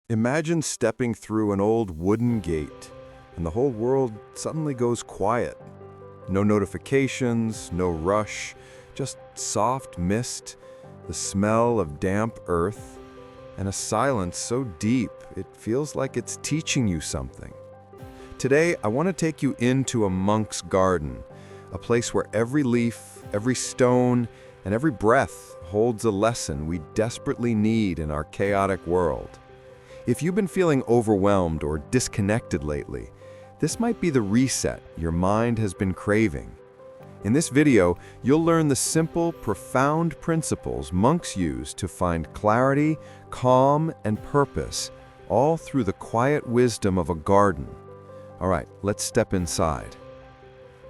Imagine stepping through an old wooden gate, and the whole world suddenly goes quiet. No notifications, no rush, just soft mist, the smell of damp earth, and a silence so deep it feels like it's teaching you something. Today, I want to take you into a monk's garden, a place where every leaf, every stone, and every breath holds a lesson we desperately need in our chaotic world. If you've been feeling overwhelmed or disconnected lately, this might be the reset your mind has been craving. In this video, you'll learn the simple, profound principles monks use to find clarity, calm, and purpose, all through the quiet wisdom of a garden. All right, let's step inside.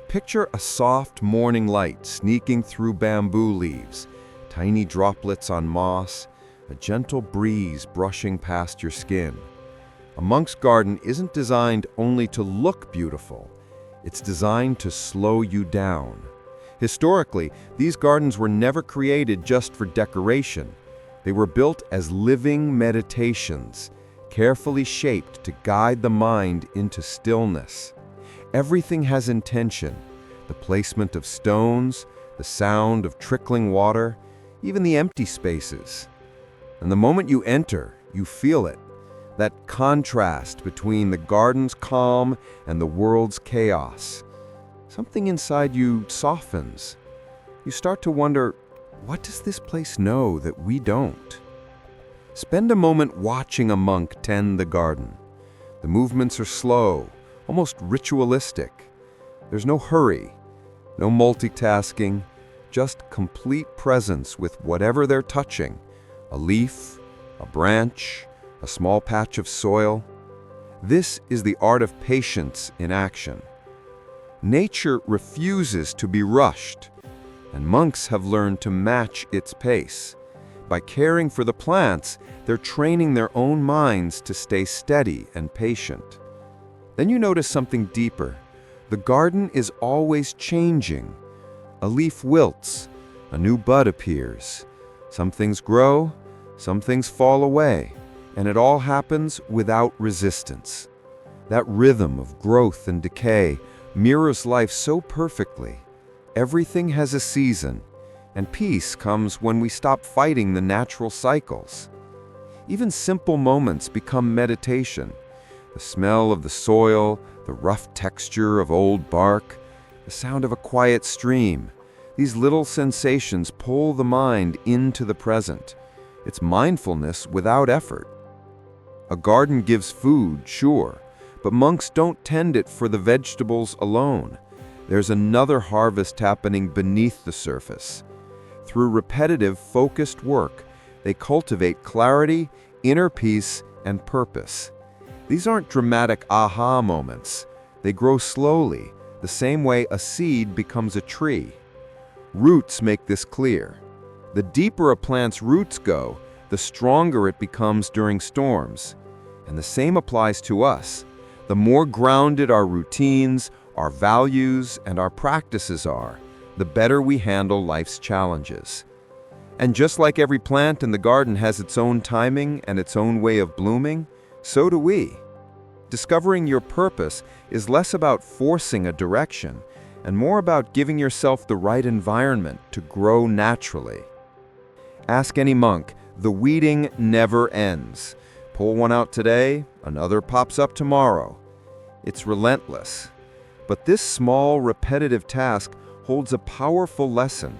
Picture a soft morning light sneaking through bamboo leaves, tiny droplets on moss, a gentle breeze brushing past your skin. A monk's garden isn't designed only to look beautiful. It's designed to slow you down. Historically, these gardens were never created just for decoration. They were built as living meditations, carefully shaped to guide the mind into stillness. Everything has intention: the placement of stones, the sound of trickling water, even the empty spaces. And the moment you enter, you feel it, that contrast between the garden's calm and the world's chaos. Something inside you softens. You start to wonder, what does this place know that we don't? Spend a moment watching a monk tend the garden. The movements are slow, almost ritualistic. There's no hurry, no multitasking, just complete presence with whatever they're touching. A leaf, a branch, a small patch of soil. This is the art of patience in action. Nature refuses to be rushed, and monks have learned to match its pace. By caring for the plants, they're training their own minds to stay steady and patient. Then you notice something deeper. The garden is always changing. A leaf wilts, a new bud appears. Some things grow, some things fall away, and it all happens without resistance. That rhythm of growth and decay mirrors life so perfectly. Everything has a season, and peace comes when we stop fighting the natural cycles. Even simple moments become meditation. The smell of the soil, the rough texture of old bark, the sound of a quiet stream. These little sensations pull the mind into the present. It's mindfulness without effort. A garden gives food, sure, but monks don't tend it for the vegetables alone. There's another harvest happening beneath the surface. Through repetitive, focused work, they cultivate clarity, inner peace, and purpose. These aren't dramatic aha moments. They grow slowly, the same way a seed becomes a tree. Roots make this clear. The deeper a plant's roots go, the stronger it becomes during storms. And the same applies to us. The more grounded our routines, our values, and our practices are, the better we handle life's challenges. And just like every plant in the garden has its own timing and its own way of blooming, so do we. Discovering your purpose is less about forcing a direction and more about giving yourself the right environment to grow naturally. Ask any monk, the weeding never ends. Pull one out today, another pops up tomorrow. It's relentless. But this small, repetitive task holds a powerful lesson.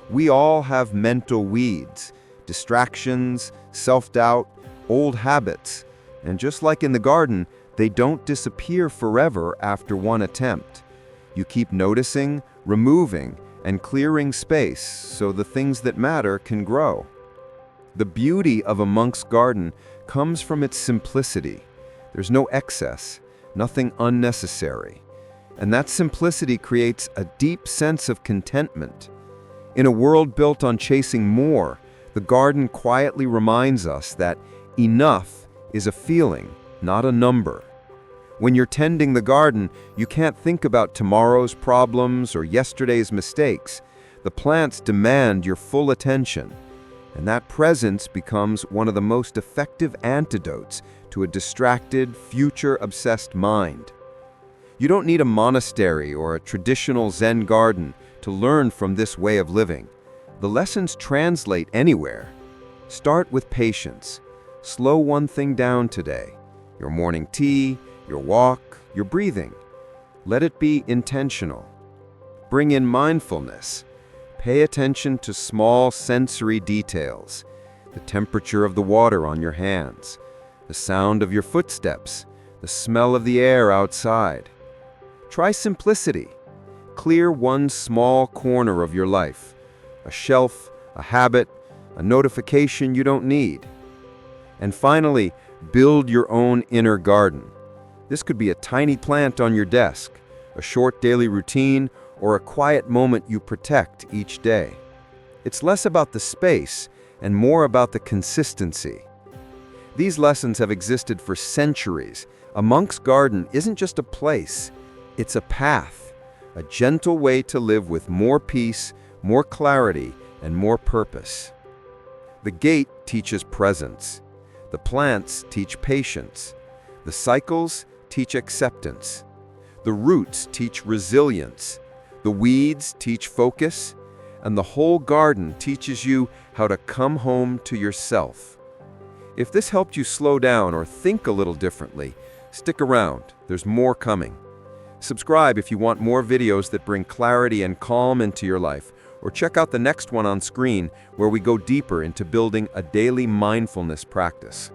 We all have mental weeds, distractions, self-doubt, old habits. And just like in the garden, they don't disappear forever after one attempt. You keep noticing, removing, and clearing space so the things that matter can grow. The beauty of a monk's garden comes from its simplicity. There's no excess, nothing unnecessary. And that simplicity creates a deep sense of contentment. In a world built on chasing more, the garden quietly reminds us that enough is a feeling, not a number. When you're tending the garden, you can't think about tomorrow's problems or yesterday's mistakes. The plants demand your full attention. And that presence becomes one of the most effective antidotes to a distracted, future-obsessed mind. You don't need a monastery or a traditional Zen garden to learn from this way of living. The lessons translate anywhere. Start with patience. Slow one thing down today. Your morning tea, your walk, your breathing. Let it be intentional. Bring in mindfulness. Pay attention to small sensory details. The temperature of the water on your hands, the sound of your footsteps, the smell of the air outside. Try simplicity. Clear one small corner of your life. A shelf, a habit, a notification you don't need. And finally, build your own inner garden. This could be a tiny plant on your desk, a short daily routine, or a quiet moment you protect each day. It's less about the space and more about the consistency. These lessons have existed for centuries. A monk's garden isn't just a place, it's a path, a gentle way to live with more peace, more clarity, and more purpose. The gate teaches presence. The plants teach patience. The cycles teach acceptance. The roots teach resilience. The weeds teach focus. And the whole garden teaches you how to come home to yourself. If this helped you slow down or think a little differently, stick around. There's more coming. Subscribe if you want more videos that bring clarity and calm into your life, or check out the next one on screen where we go deeper into building a daily mindfulness practice.